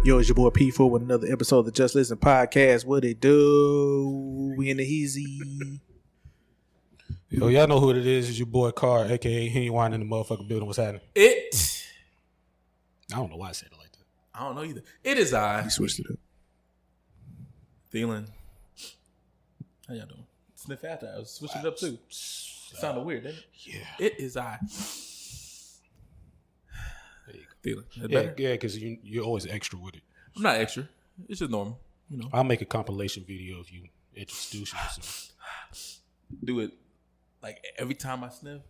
Yo, it's your boy P4 with another episode of the Just Listen podcast. What it do? We in the easy. Yo, y'all know who it is. It's your boy Carr, a.k.a. He ain't wine in the motherfucking building. What's happening? I don't know why I said it like that. I don't know either. It is I. You switched it up. Theland. How y'all doing? Sniff after. I was switching it up too. It sounded weird, didn't it? Yeah. It is I. Theland. Yeah, because you're always extra with it. I'm not extra. It's just normal. You know. I'll make a compilation video of you introduce yourself. Do it like every time I sniff.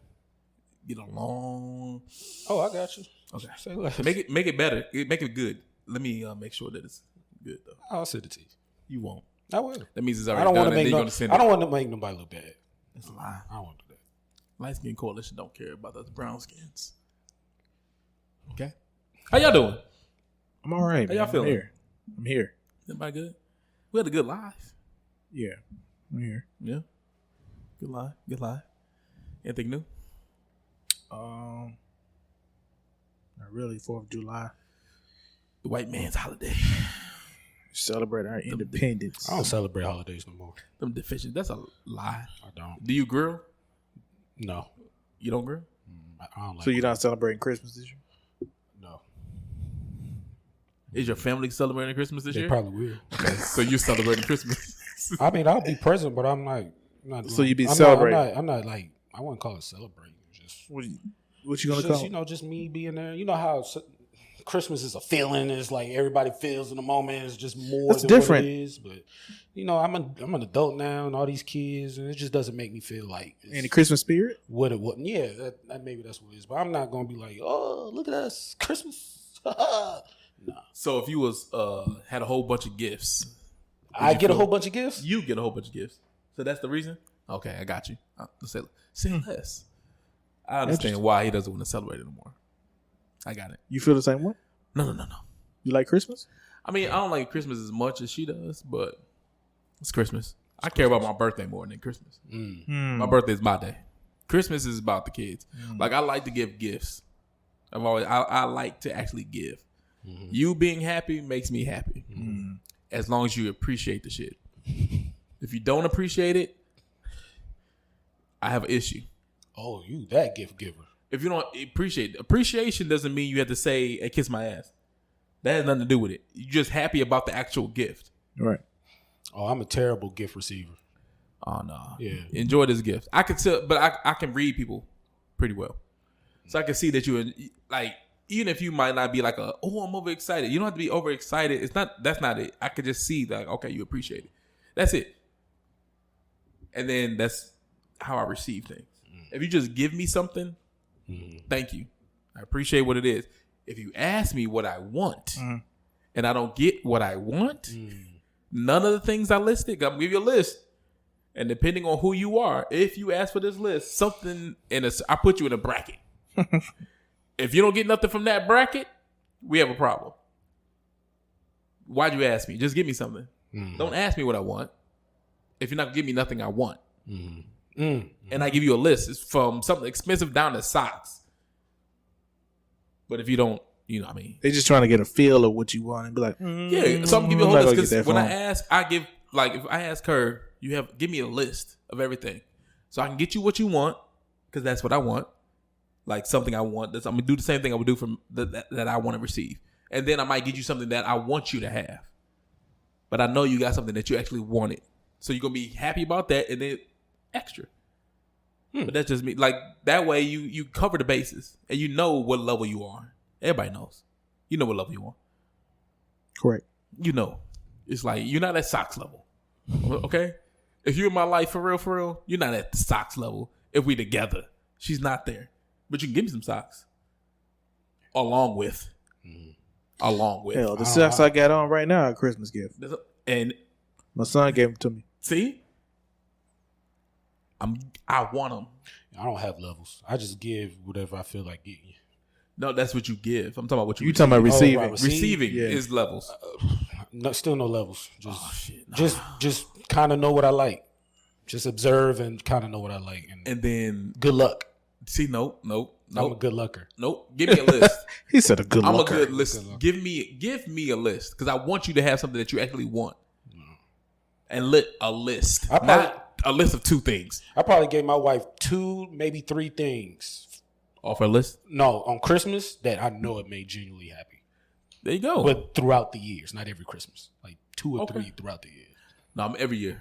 Get a long. Oh, I got you. Okay. Say less. Make it better. Make it good. Let me make sure that it's good though. I'll send it to you. You won't. I will. That means it's already I don't done. want to make I don't want to make nobody look bad. That's a lie. I don't want to do that. Light Skin Coalition don't care about us brown skins. Okay. How y'all doing? I'm all right. How y'all feeling? I'm here. Everybody good? We had a good live. Yeah, I'm here. Yeah. Good live. Good live. Anything new? Not really. 4th of July. The white man's holiday. Celebrate our independence. I don't celebrate holidays no more. Them deficient. That's a lie. I don't. Do you grill? No. You don't grill? I don't like So you're not celebrating Christmas this year? No. Is your family celebrating Christmas this They year? probably will. Okay. So you're celebrating Christmas. I mean, I'll be present, but I'm not So you be I'm celebrating? I'm not like, I wouldn't call it celebrating. Just What you gonna just, call? you know, just me being there. You know how Christmas is a feeling. It's like everybody feels in the moment. It's just more That's than different. what it is. But you know, I'm an adult now, and all these kids, and it just doesn't make me feel like it's Any Christmas spirit? what it wasn't. Yeah, that maybe that's what it is. But I'm not gonna be like, oh, look at us, Christmas. Nah. So if you was had a whole bunch of gifts, I get a whole bunch of gifts. you get a whole bunch of gifts. So that's the reason? Okay, I got you. Say less. I understand why he doesn't want to celebrate it anymore. I got it. You feel the same way? No. You like Christmas? I mean, I don't like Christmas as much as she does, but it's Christmas. I care about my birthday more than Christmas. My birthday is my day. Christmas is about the kids. Like, I like to give gifts. I like to actually give. You being happy makes me happy. As long as you appreciate the shit. If you don't appreciate it, I have an issue. Oh, you that gift giver. If you don't appreciate it, appreciation doesn't mean you have to say, hey, kiss my ass. That has nothing to do with it. You're just happy about the actual gift. Right. Oh, I'm a terrible gift receiver. Oh, no. Yeah. Enjoy this gift. I can tell, but I can read people pretty well. So I can see that you, like, even if you might not be like I'm overexcited. You don't have to be overexcited. That's not it. I could just see that, okay, you appreciate it. That's it. And then that's how I receive things. If you just give me something, thank you. I appreciate what it is. If you ask me what I want and I don't get what I want, none of the things I listed, I'm going to give you a list. And depending on who you are, if you ask for this list, I put you in a bracket. If you don't get nothing from that bracket, we have a problem. Why'd you ask me? Just give me something. Don't ask me what I want if you're not going to give me nothing I want. And I give you a list. It's from something expensive down to socks. But if you don't, you know what I mean? They just trying to get a feel of what you want and be like, yeah. So I'm gonna give you a whole list because when I ask, if I ask her, give me a list of everything, so I can get you what you want because that's what I want, like something I want. I'm gonna do the same thing I would do from that I want to receive, and then I might get you something that I want you to have, but I know you got something that you actually wanted, so you're gonna be happy about that, and then extra. But that's just me. Like that way, you cover the bases and you know what level you are. Everybody knows. You know what level you are. Correct. You know, it's like you're not at socks level. Okay, if you're in my life for real, you're not at the socks level. If we together, she's not there. But you can give me some socks. Along with. Hell, the socks I got on right now are a Christmas gift. And my son gave them to me. See. I want them. I don't have levels. I just give whatever I feel like getting. No, that's what you give. I'm talking about what you talking about receiving. Right, Receiving is levels. No, still no levels. Nah. Just kind of know what I like. Just observe and kind of know what I like. And then good luck. See, nope. I'm a good looker. Nope. Give me a list. He said a good I'm looker. a good list. Give me a list because I want you to have something that you actually want. And a list, not a list of 2 things. I probably gave my wife 2, maybe 3 things off her list. No, on Christmas that I know it made genuinely happy. There you go. But throughout the years, not every Christmas, like 2 or 3 throughout the year. No, I'm every year.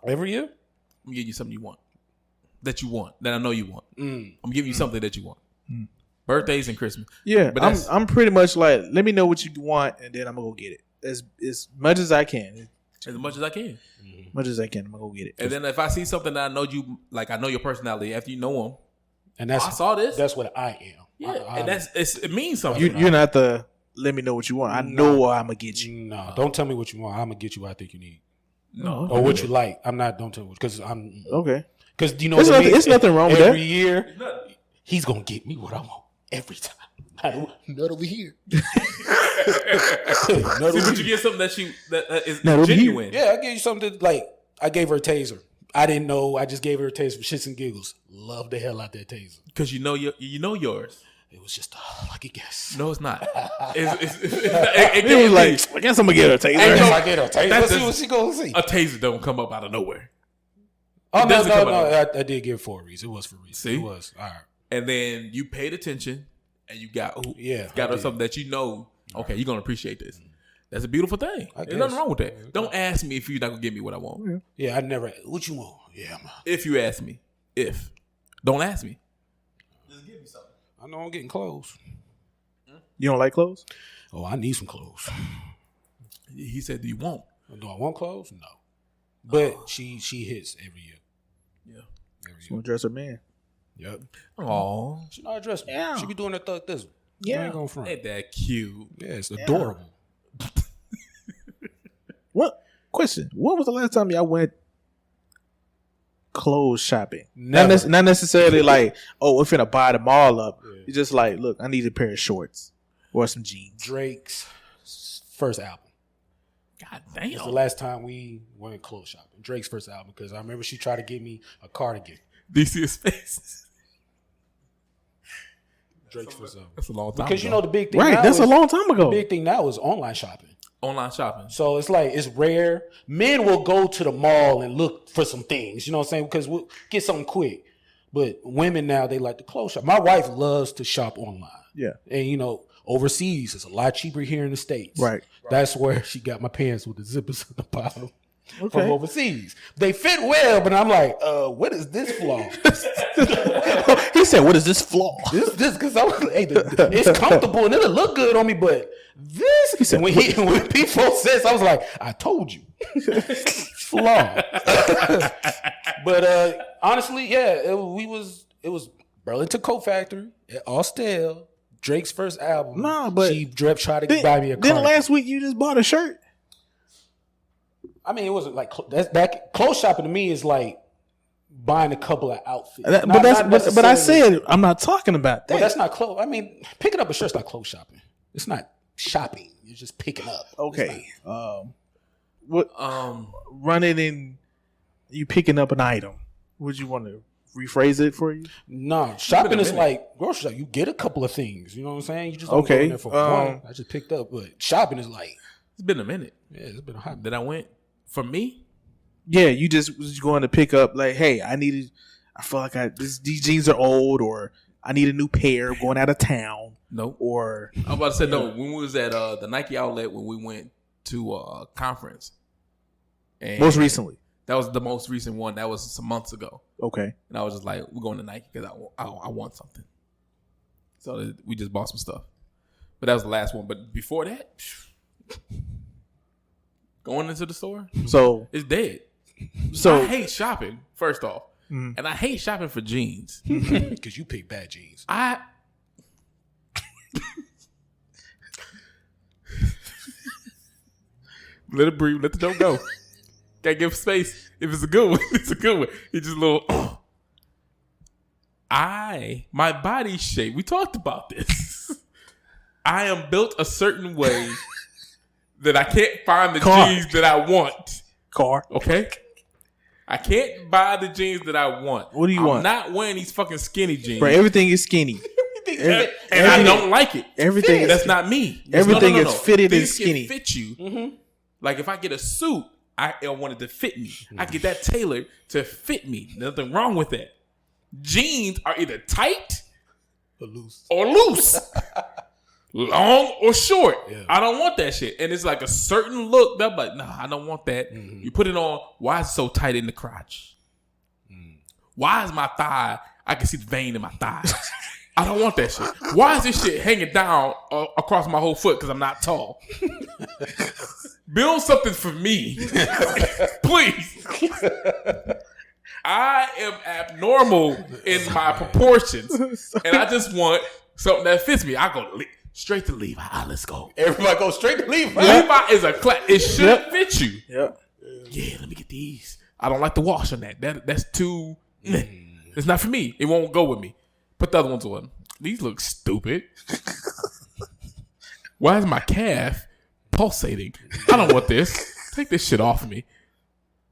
Every year, I'm giving you something you want, that I know you want. I'm giving you something that you want. Birthdays and Christmas. Yeah, but I'm pretty much like, let me know what you want, and then I'm gonna go get it as much as I can. As much as I can. Much as I can, I'm gonna go get it. And then if I see something that I know you like, I know your personality after you know them. And I saw this. That's what I am. Yeah, and it means something. You're not the let me know what you want. I know what I'm gonna get you. No, don't tell me what you want. I'm gonna get you what I think you need. No, or what you like. I'm not. Don't tell me because I'm okay. Because you know, it's nothing wrong with that. Every year, he's gonna get me what I want every time. Not over here. See, but you get something that is genuine. Yeah, I gave you something like I gave her a taser. I didn't know. I just gave her a taser for shits and giggles. Love the hell out that taser because you know yours. It was just a lucky guess. No, it's not. It was like, I guess I'm gonna get her a taser. I guess I get her a taser. Let's see what she gonna see. A taser don't come up out of nowhere. Oh no! I did give it for a reason. It was for a reason. See, it was all right. And then you paid attention, and you got her something that you know. Okay, you're gonna appreciate this. That's a beautiful thing. There's nothing wrong with that. Don't ask me if you're not gonna give me what I want. Yeah, I never. What you want? Yeah. If you ask me, don't ask me. Just give me something. I know I'm getting clothes. You don't like clothes? Oh, I need some clothes. He said, "Do you want? Do I want clothes? No." But she hits every year. Yeah. She wanna dress her man. Yep. Oh, she not dress me. Yeah. She be doing her thug thizzle. Yeah. I ain't going front. Ain't that cute? Yeah, it's adorable. What question? When was the last time y'all went clothes shopping? Never. Not necessarily like, oh, we're finna buy them all up. Yeah. It's just like, look, I need a pair of shorts or some jeans. Drake's first album. God damn. It's the last time we went clothes shopping. Drake's first album, because I remember she tried to get me a cardigan. Do you see his face? Drake's first album. That's a long time because ago. You know the big thing. Right, that's a long time ago. The big thing now is online shopping. Online shopping. So it's like, it's rare. Men will go to the mall and look for some things, you know what I'm saying? Because we'll get something quick. But women now, they like to clothes shop. My wife loves to shop online. Yeah. And, you know, overseas, it's a lot cheaper here in the States. Right. That's where she got my pants with the zippers at the bottom from overseas. They fit well, but I'm like, what is this flaw? He said, what is this flaw? This because I was like, hey, it's comfortable and it'll look good on me, but this, he said, when people says, I was like, I told you. Flaw. But honestly, yeah, it was Burlington Coat Factory at Austell. Drake's first album. Nah, but she tried to buy me a car. Then last week you just bought a shirt. I mean, it wasn't like that. Clothes shopping to me is like buying a couple of outfits. But I said I'm not talking about that. Well, that's not clothes. I mean, picking up a shirt's not clothes shopping. It's not shopping. You're just picking up. Okay. Running in, you picking up an item. Would you want to rephrase it for you? No, shopping is like grocery shop. You get a couple of things. You know what I'm saying? You just don't go in there for one. I just picked up, but shopping is like, it's been a minute. Yeah, it's been a hot minute. That I went. For me? Yeah, you just was going to pick up like, hey, I feel like these jeans are old, or I need a new pair going out of town. Nope. Or I'm about to say no. When we was at the Nike outlet when we went to a conference. And most recently. That was the most recent one. That was some months ago. Okay. And I was just like, we're going to Nike because I want something. So we just bought some stuff. But that was the last one. But before that, going into the store, so it's dead. So I hate shopping, first off. And I hate shopping for jeans. Because you pick bad jeans. Let it breathe. Let the joke go. Gotta give space. If it's a good one, it's a good one. It's just a little. My body shape. We talked about this. I am built a certain way that I can't find the jeans that I want. Carr. Okay? I can't buy the jeans that I want. What do you want? I'm not wearing these fucking skinny jeans. Bro, everything is skinny. Everything, I don't like it. Everything That's not me. Everything is fitted and Things skinny. can fit you. Like if I get a suit, I want it to fit me. I get that tailored to fit me. Nothing wrong with that. Jeans are either tight or loose. Long or short. Yeah. I don't want that shit. And it's like a certain look that I'm like, nah, I don't want that. You put it on, why is it so tight in the crotch? Why is my thigh, I can see the vein in my thigh. I don't want that shit. Why is this shit hanging down across my whole foot because I'm not tall? Build something for me. Please. I am abnormal in my proportions. And I just want something that fits me. I go straight to Levi. Let's go. Everybody go straight to Levi. Levi is a class. It should fit you. Yep. Yeah, let me get these. I don't like the wash on that. That's too... It's not for me. It won't go with me. Put the other ones on. These look stupid. Why is my calf pulsating? I don't want this. Take this shit off of me.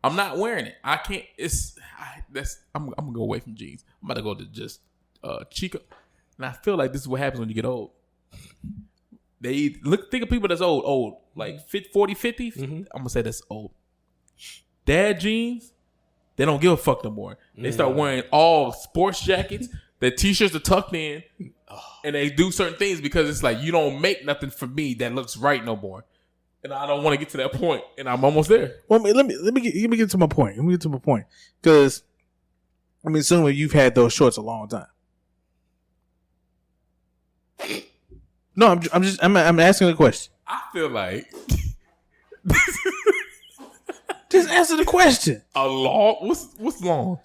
I'm not wearing it. I can't. I'm gonna go away from jeans. I'm about to go to just Chico. And I feel like this is what happens when you get old. Think of people that's old, like 40, 50s. I'm gonna say that's old. Dad jeans, they don't give a fuck no more. They start wearing all sports jackets. Their t-shirts are tucked in, and they do certain things because it's like you don't make nothing for me that looks right no more. And I don't want to get to that point, and I'm almost there. Well, let me get to my point. Let me get to my point because I mean, assuming you've had those shorts a long time. No, I'm asking a question. I feel like just answer the question. A long? What's long?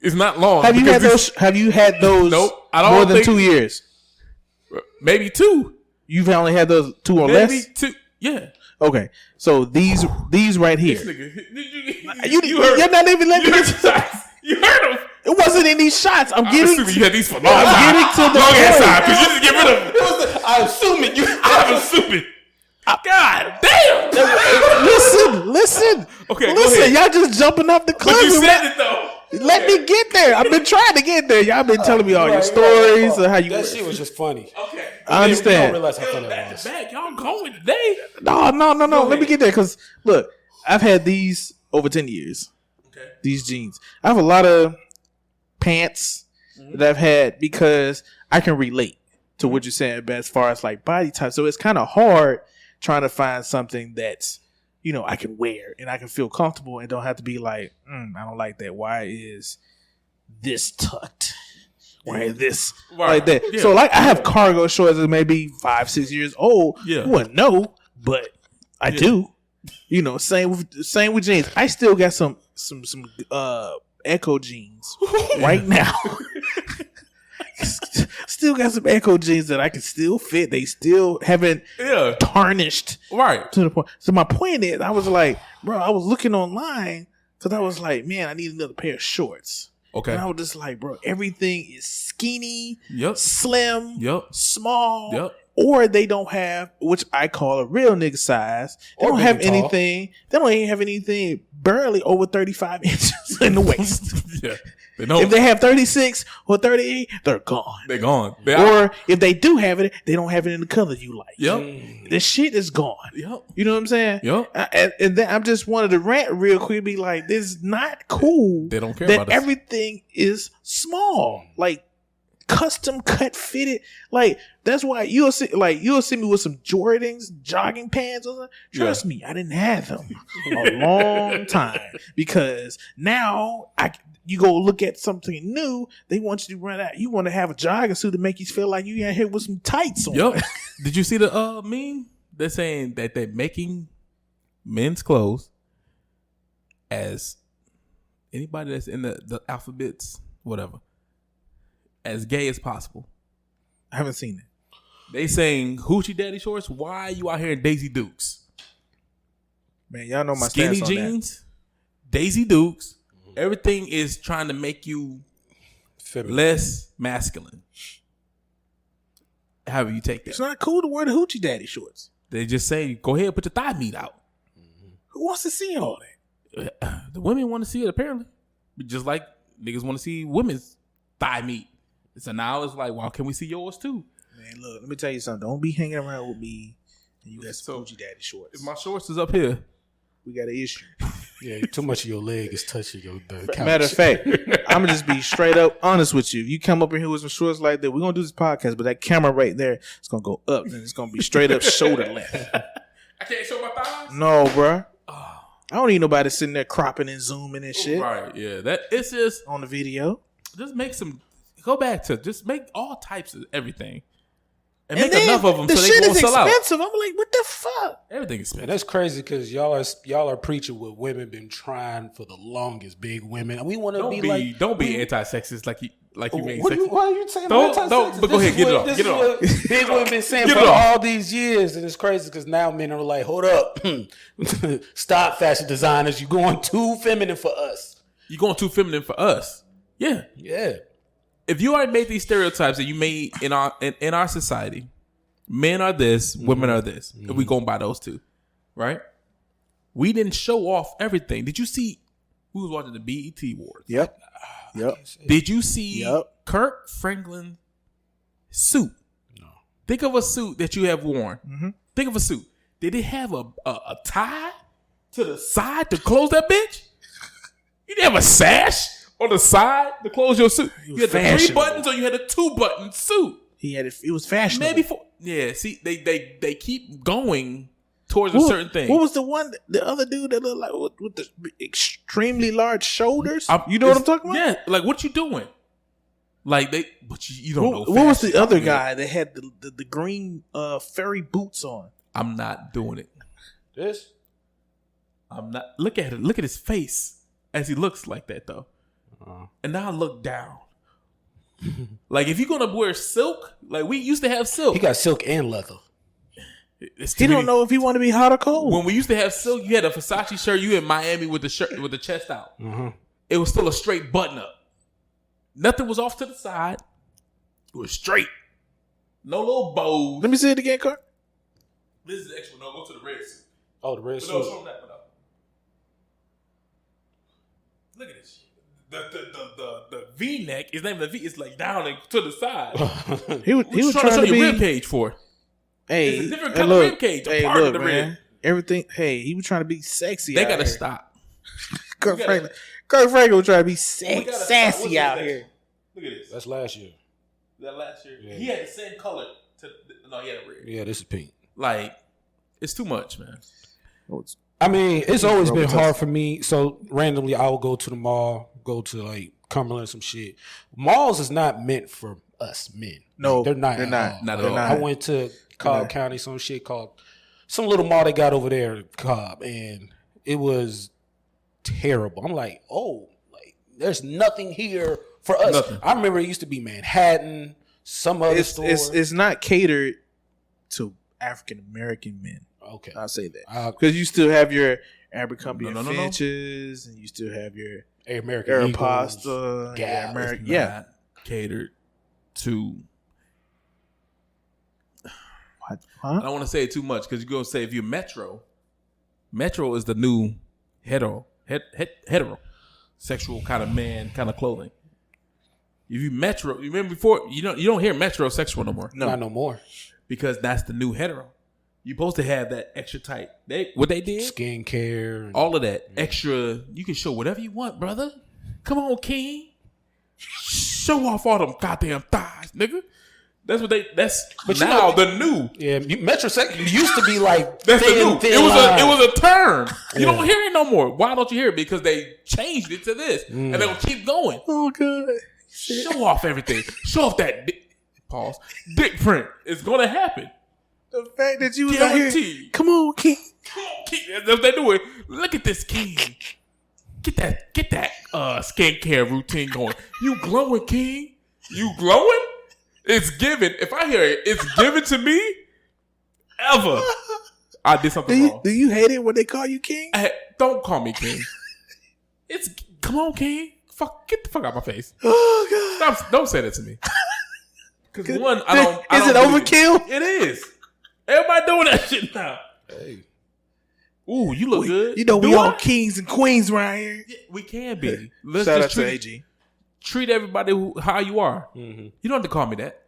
It's not long. Have you had those? Nope. I don't more than think, 2 years. Maybe 2. You've only had those 2 or maybe less. Maybe 2. Yeah. Okay. So these right here. This nigga, you're not even letting me get to. You heard him. It wasn't in these shots. I'm getting. Assuming you had these for long. I'm getting to the long ass point. time because you just get rid of them. I'm assuming you. I'm assuming. God damn. Listen. Okay. Listen. Y'all just jumping off the cliff. But you said it though. Let me get there. I've been trying to get there. Y'all been telling me all your stories and how you. That shit was just funny. Okay. I understand. You don't realize how funny that was. Back, y'all going today? No. Let me get there because look, I've had these over 10 years. Okay. These jeans. I have a lot of pants that I've had because I can relate to what you're saying, but as far as like body type, so it's kind of hard trying to find something that's I can wear and I can feel comfortable and don't have to be like, I don't like that. Why is this tucked? Why is this like that? Yeah. So like I have cargo shorts that may be 5-6 years old. Yeah, you wouldn't know, but I do. Same with jeans. I still got some Echo jeans right now. Still got some Echo jeans that I can still fit. They still haven't tarnished to the point. So my point is, I was like, bro, I was looking online because I was like, man, I need another pair of shorts. Okay. And I was just like, bro, everything is skinny, slim, small, or they don't have, which I call a real nigga size. They don't have anything. They don't even have anything barely over 35 inches in the waist. Yeah. If they have 36 or 38, they're gone. They're gone. Or if they do have it, they don't have it in the color you like. Yep. The shit is gone. Yep. You know what I'm saying? Yep. And then I just wanted to rant real quick, be like, this is not cool. They don't care that about us. Everything is small. Like custom cut fitted. Like that's why you'll see me with some Jordans, jogging pants or something. Trust me, I didn't have them a long time because now you go look at something new, they want you to run out. You want to have a jogging suit to make you feel like you out here with some tights on. Yep. Did you see the meme? They're saying that they're making men's clothes as anybody that's in the alphabets, whatever, as gay as possible. I haven't seen it. They saying hoochie daddy shorts. Why are you out here in Daisy Dukes? Man, y'all know my skinny stance on jeans, Daisy Dukes. Everything is trying to make you less masculine. However you take that. It's not cool to wear the hoochie daddy shorts. They just say, go ahead and put your thigh meat out. Who wants to see all that? The women want to see it, apparently. Just like niggas want to see women's thigh meat. So now it's like, well, can we see yours too? Man, look, let me tell you something. Don't be hanging around with me and you got some Gucci daddy shorts. If my shorts is up here, we got an issue. Yeah, too much of your leg is touching your couch. Matter of fact, I'm gonna just be straight up honest with you. If you come up in here with some shorts like that, we're gonna do this podcast, but that camera right there, it's gonna go up and it's gonna be straight up shoulder length. I can't show my thighs? No, bro. I don't need nobody sitting there cropping and zooming and shit. Right, yeah. That it's just on the video. Just make some. Go back to just make all types of everything, and And make enough of them the so shit they won't is sell out. expensive. I'm like, what the fuck? Everything is expensive. And that's crazy because y'all are preaching what women been trying for the longest. Big women, and we want to be like. Don't be anti-sexist like you mean. Why are you saying Don't. anti-sexist? But go ahead, get it off. This Get it is off. what big women been saying Get for it off. all these years, and it's crazy because now men are like, hold up, stop, fashion designers, you going too feminine for us. You going too feminine for us? Yeah. Yeah. If you already made these stereotypes that you made in our society, men are this, women are this. If we going by those two, right? We didn't show off everything. Did you see? Who was watching the BET Awards? Yep. Did you see Kirk Franklin's suit? No. Think of a suit that you have worn. Mm-hmm. Think of a suit. Did it have a tie to the side to close that bitch? You didn't have a sash on the side to close your suit. You had the 3 buttons or you had a 2-button suit. He had it. It was fashionable. Maybe 4. Yeah. See, they keep going towards a certain thing. What was the one? The other dude that looked like with the extremely large shoulders. You know what I'm talking about? Yeah. Like, what you doing? Like but you don't know. What was the other guy that had the green furry boots on? I'm not doing it. This? I'm not. Look at it. Look at his face as he looks like that though. And now I look down. Like if you're gonna wear silk, like we used to have silk. He got silk and leather. He don't know if he want to be hot or cold. When we used to have silk, you had a Versace shirt. You in Miami with the shirt with the chest out. Mm-hmm. It was still a straight button up. Nothing was off to the side. It was straight. No little bows. Let me see it again, Carr. This is the extra. No, go to the red suit. Oh, the red suit. No, show them that one up. Look at this. The V neck is not even the V. It's like down and to the side. he was trying to show to you be rib cage for. Hey, it's a different color rib cage. Hey, part look, of the man. rib. Everything. Hey, he was trying to be sexy. They out gotta here. stop. Kirk Franklin was trying to be sassy out here. Look at this. That's last year. That last year, Yeah. he had the same color. No, he had a red. Yeah, this is pink. Like, it's too much, man. I mean, it's always been hard for me. So randomly, I will go to the mall, go to like Cumberland, some shit. Malls is not meant for us men. No, like, they're not. They're not. Not at They're all. not. I went to Cobb County, some shit called some little mall they got over there, Cobb, and it was terrible. I'm like, like there's nothing here for us. Nothing. I remember it used to be Manhattan, some other store. It's not catered to African American men. Okay, I'll say that because you still have your Abercrombie No. Finches, and you still have your American Aeropostale, Gap. American, Not catered to. Huh? I don't want to say it too much because you're gonna say if you're Metro is the new hetero sexual kind of man kind of clothing. If you Metro, you remember before you don't hear metrosexual no more. Not no more. Because that's the new hetero. You're supposed to have that extra tight. What they did? Skincare. All of that extra. You can show whatever you want, brother. Come on, King. Show off all them goddamn thighs, nigga. That's what that's but now the new. Yeah, metrosexual used to be like that's thin, the new. thin It was a term. You Yeah. don't hear it no more. Why don't you hear it? Because they changed it to this. And they're gonna keep going. Oh god! Show off everything. Show off that dick print. It's gonna happen. The fact that you was out here, Guaranteed. come on, King. King. That's what they do it. Look at this King. Get that skincare routine going. You glowing, King? You glowing? It's given. If I hear it, it's given to me. Ever, I did something wrong. Do you hate it when they call you King? Don't call me King. Come on, King. Get the fuck out of my face. Oh god! Stop! Don't say that to me. Because one, Is it overkill? It is. Everybody doing that shit now. Hey. Ooh, you look good. You know we all kings and queens around here. Yeah, we can be. Let's Shout just out to treat AG. treat everybody how you are. Mm-hmm. You don't have to call me that.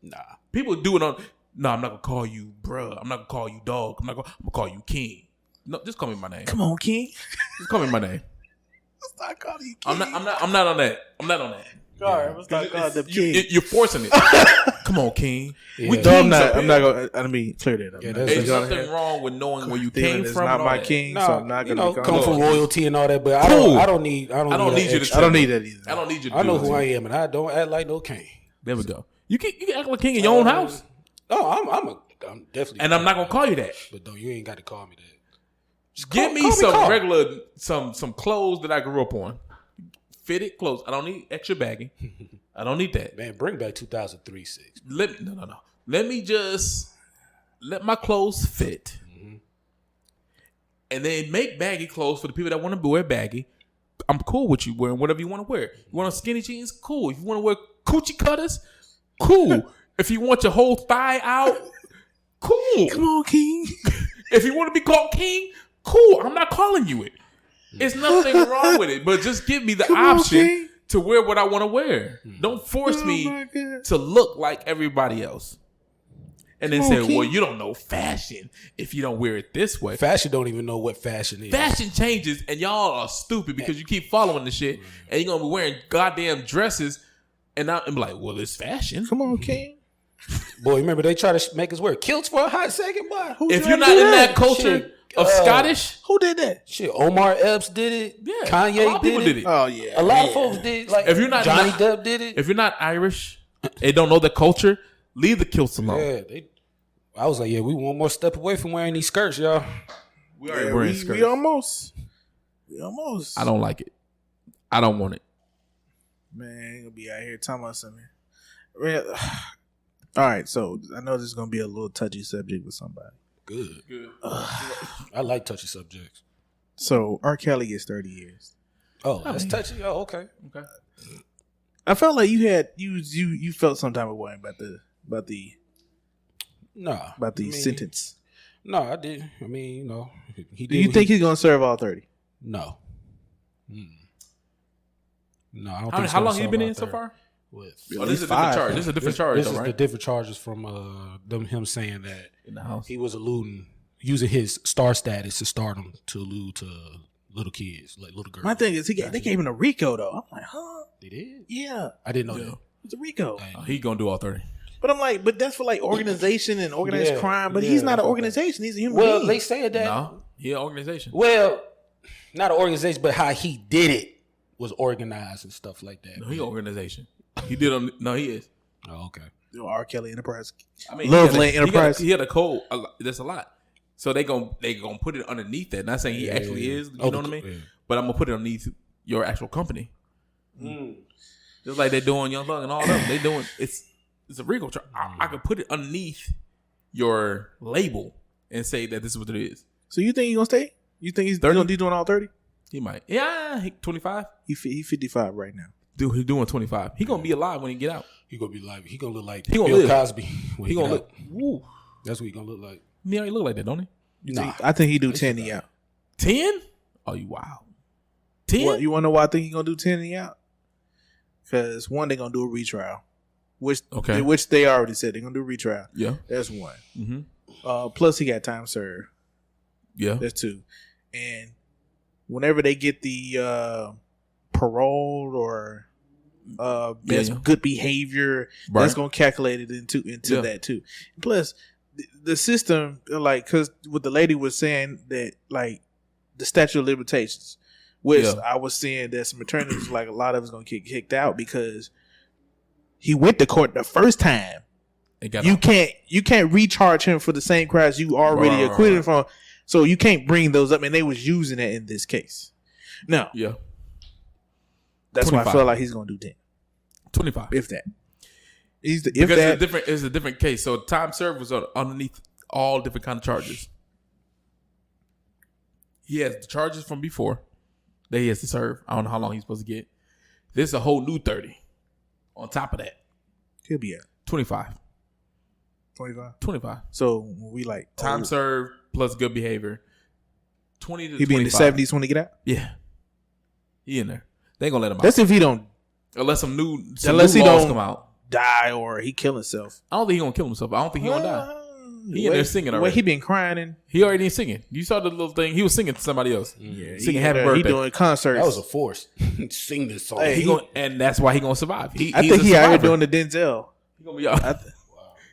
Nah. People do it on. No, I'm not gonna call you bruh. I'm not gonna call you dog. I'm gonna call you king. No, just call me my name. Come on, king. Just call me my name. Let's not call you king. I'm not on that. I'm not on that. Carr, let's not call them king. You're forcing it. Come on, king. Yeah. We I'm not gonna. I mean, clear that up. Yeah, there's nothing wrong with knowing where you came from. Not my king, so I'm not gonna come from royalty and all that. But Cool. I don't need you to. I don't need that either. I don't need you to. I know who I am, and I don't act like no king. There we go. You can act like king in your own house. Oh, I'm definitely. And I'm not gonna call you that. But you ain't got to call me that. Just give me some regular some clothes that I grew up on. Fitted clothes. I don't need extra bagging. I don't need that. Man, bring back 2003 6. No. Let me just let my clothes fit. Mm-hmm. And then make baggy clothes for the people that want to wear baggy. I'm cool with you wearing whatever you want to wear. You want skinny jeans? Cool. If you want to wear coochie cutters? Cool. If you want your whole thigh out? Cool. Come on, king. If you want to be called king? Cool. I'm not calling you it. It's nothing wrong with it, but just give me the option to wear what I want to wear. Don't force me to look like everybody else. And then say, well, you don't know fashion if you don't wear it this way. Fashion don't even know what fashion is. Fashion changes, and y'all are stupid because you keep following the shit, and you're going to be wearing goddamn dresses, and I'm like, well, it's fashion. Come on, king. Boy, remember they try to make us wear kilts for a hot second, boy? If you're not in that culture of Scottish, who did that? Shit, Omar Epps did it. Yeah, Kanye a lot of people did it. Oh yeah, a lot of folks did. Like if you're not Johnny Depp did it. If you're not Irish and don't know the culture, leave the kilts alone. Yeah, I was like, we one more step away from wearing these skirts, y'all. We already wearing skirts. We almost. I don't like it. I don't want it. Man, gonna be out here talking about something. All right, so I know this is gonna be a little touchy subject with somebody. Good. I like touchy subjects. So R. Kelly gets 30 years. Oh, that's touchy. Oh, okay. I felt like you felt some type of way about the sentence. No, I did. I mean, he did. Do you think he's gonna serve all 30? No. No, I don't think so. How long has he been in so far? This is a different charge. This is a different charge. This is right? the different charges from him saying that in the house he was using his star status to stardom to allude to little kids, like little girls. My thing is, they gave him a RICO though. I'm like, huh? They did? Yeah, I didn't know that. It's a RICO. He gonna do all 30. But I'm like, that's for like organization and organized crime. But he's not an organization. He's a human being. Well, they said that. No, he an organization. Well, not an organization, but how he did it was organized and stuff like that. No, he an organization. He did. No, he is. Oh, okay. R. Kelly Enterprise. I mean, Loveland Enterprise. He had a code. That's a lot. So they gonna put it underneath that. Not saying he actually is. You know what I mean? Yeah. But I'm gonna put it underneath your actual company. Just like they're doing Young Thug and all that. They doing it's a RICO charge. I could put it underneath your label and say that this is what it is. So you think he's gonna stay? You think he's gonna be doing all 30? He might. Yeah, 25. He 55 right now. Dude, he's doing 25. He gonna be alive when he get out. He gonna be like. He gonna look like Bill Cosby. He gonna look. Woo. That's what he gonna look like. He already look like that, don't he? Nah, I think he do 10 he out. 10? Oh, you wow. 10? You want to know why I think he gonna do 10 he out? Because one, they gonna do a retrial, which they already said they're gonna do a retrial. Yeah, that's one. Mm-hmm. Plus, he got time served. Yeah, that's two. And whenever they get the parole or best good behavior, that's gonna calculate it into that too. Plus, the system, like, because what the lady was saying that, like, the statute of limitations, which I was seeing that some attorneys, like, a lot of it's gonna get kicked out because he went to court the first time. You can't recharge him for the same crimes you already acquitted from. So you can't bring those up, and they was using it in this case. No, that's 25. Why I feel like he's gonna do 10, 25, if that. It's a different case. So time served was underneath all different kind of charges. He has the charges from before that he has to serve. I don't know how long he's supposed to get. This is a whole new 30 on top of that. He'll be at 25. 25. So we like time served plus good behavior. 20 to 25. He be in the 70s when he get out? Yeah. He in there. They ain't gonna let him out. That's if he don't Unless some new he laws don't come out. Die or he kill himself. I don't think he gonna kill himself. I don't think he gonna die. He in there singing already. He been crying and he already singing. You saw the little thing. He was singing to somebody else. yeah, Singing Happy Birthday. He doing concerts. That was a force. Sing this song. Hey, and that's why he gonna survive. I think he out here doing the Denzel. He gonna be out.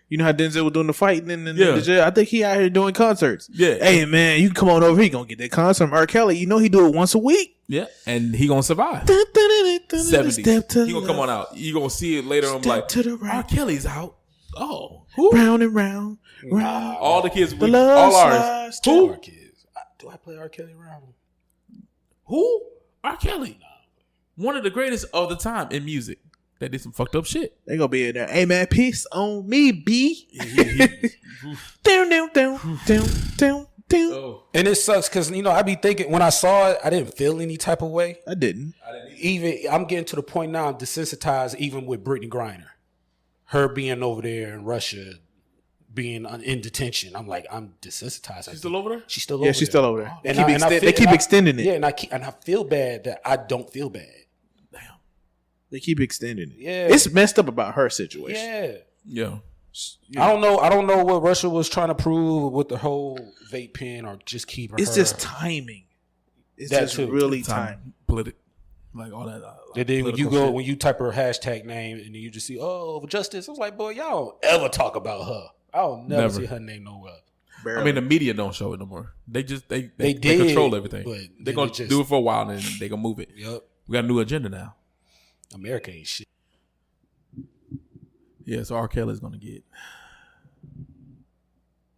You know how Denzel was doing the fighting in the jail? I think he out here doing concerts. Yeah. Hey man, you can come on over. He gonna get that concert from R. Kelly. You know he do it once a week. Yeah, and he gonna survive. 70s. He gonna come on out. You gonna see it later on. Like to the right. R. Kelly's out. Oh, who? Round and round. All the kids. The all ours. Who? Our kids. Do I play R. Kelly around? Who? R. Kelly. One of the greatest of the time in music. That did some fucked up shit. They gonna be in there. Hey man, peace on me, B. Down. Oh. And it sucks because I be thinking when I saw it, I didn't feel any type of way. I didn't. Even I'm getting to the point now I'm desensitized even with Brittany Griner. Her being over there in Russia, being in detention. I'm like, I'm desensitized. She's still over there? She's still over there. She's still over there. And they keep extending it. Yeah, and I feel bad that I don't feel bad. Damn. They keep extending it. Yeah. It's messed up about her situation. Yeah. I don't know what Russia was trying to prove with the whole vape pen or just keeping It's her. just timing. It's That just too. really time. Political. Like all that. And then when you type her hashtag name and then you just see, justice, I was like, boy, y'all don't ever talk about her. I'll never see her name nowhere. Barely. I mean, the media don't show it no more. They just they did, control everything. but They're gonna do it for a while and then they gonna move it. Yep. We got a new agenda now. America ain't shit. Yeah, so R. Kelly's gonna get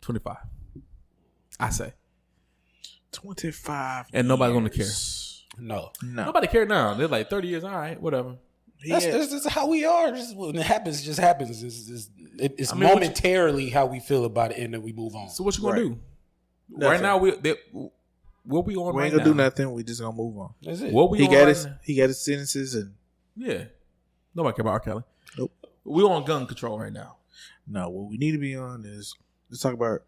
25. I say. 25. And nobody's gonna care. No. Nobody care now. They're like 30 years. All right, whatever. That's how we are. When it happens, it just happens. It's momentarily how we feel about it, and then we move on. So what you gonna do? Nothing. Right now, what we on? We ain't right gonna do now? nothing. We just gonna move on. That's it. What we He on got right his now? he got his sentences and Yeah. Nobody care about R. Kelly. Nope. We on gun control right now. no. What we need to be on is let's talk about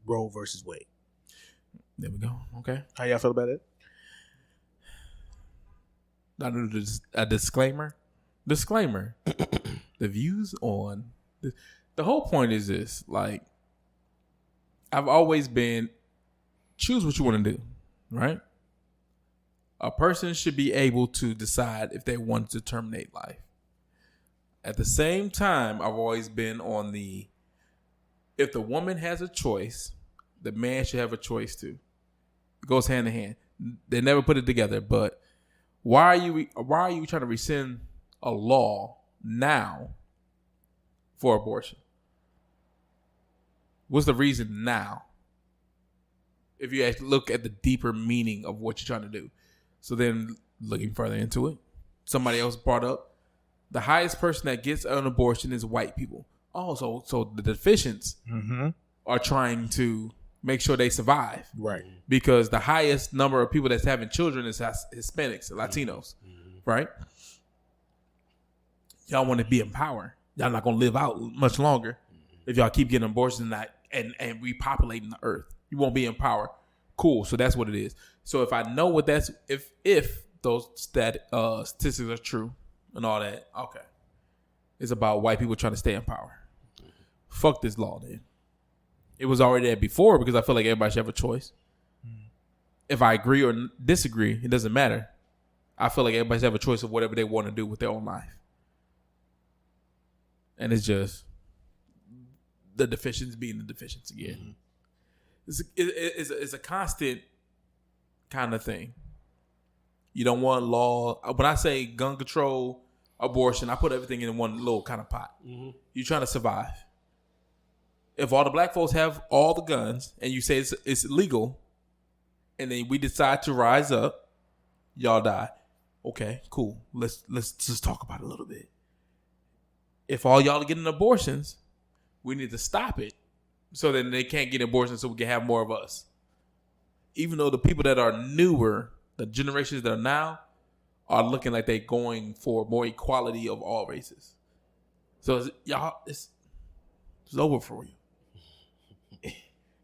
Roe versus Wade. There we go. Okay. How y'all feel about it? A disclaimer. Disclaimer. The views on the whole point is this. Like, I've always been choose what you want to do, right? A person should be able to decide if they want to terminate life. At the same time, I've always been on the if the woman has a choice, the man should have a choice too. It goes hand in hand. They never put it together, but why are you trying to rescind a law now for abortion? What's the reason now? If you actually look at the deeper meaning of what you're trying to do. So then looking further into it, somebody else brought up the highest person that gets an abortion is white people. Oh, so the deficients are trying to make sure they survive. Right. Because the highest number of people that's having children is Hispanics, Latinos, right? Y'all want to be in power. Y'all not going to live out much longer if y'all keep getting abortions and repopulating the earth. You won't be in power. Cool. So that's what it is. So if I know what that's, if those statistics are true and all that, okay. It's about white people trying to stay in power. Fuck this law then. It was already there before because I feel like everybody should have a choice. If I agree or disagree, it doesn't matter. I feel like everybody should have a choice of whatever they want to do with their own life. And it's just the deficiency being the deficiency again. It's a constant kind of thing. You don't want law. When I say gun control, abortion, I put everything in one little kind of pot. You're trying to survive. If all the black folks have all the guns and you say it's illegal, and then we decide to rise up, y'all die. Okay, cool. Let's just talk about it a little bit. If all y'all are getting abortions, we need to stop it so then they can't get abortions so we can have more of us. Even though the people that are newer, the generations that are now, are looking like they're going for more equality of all races. So it's over for you.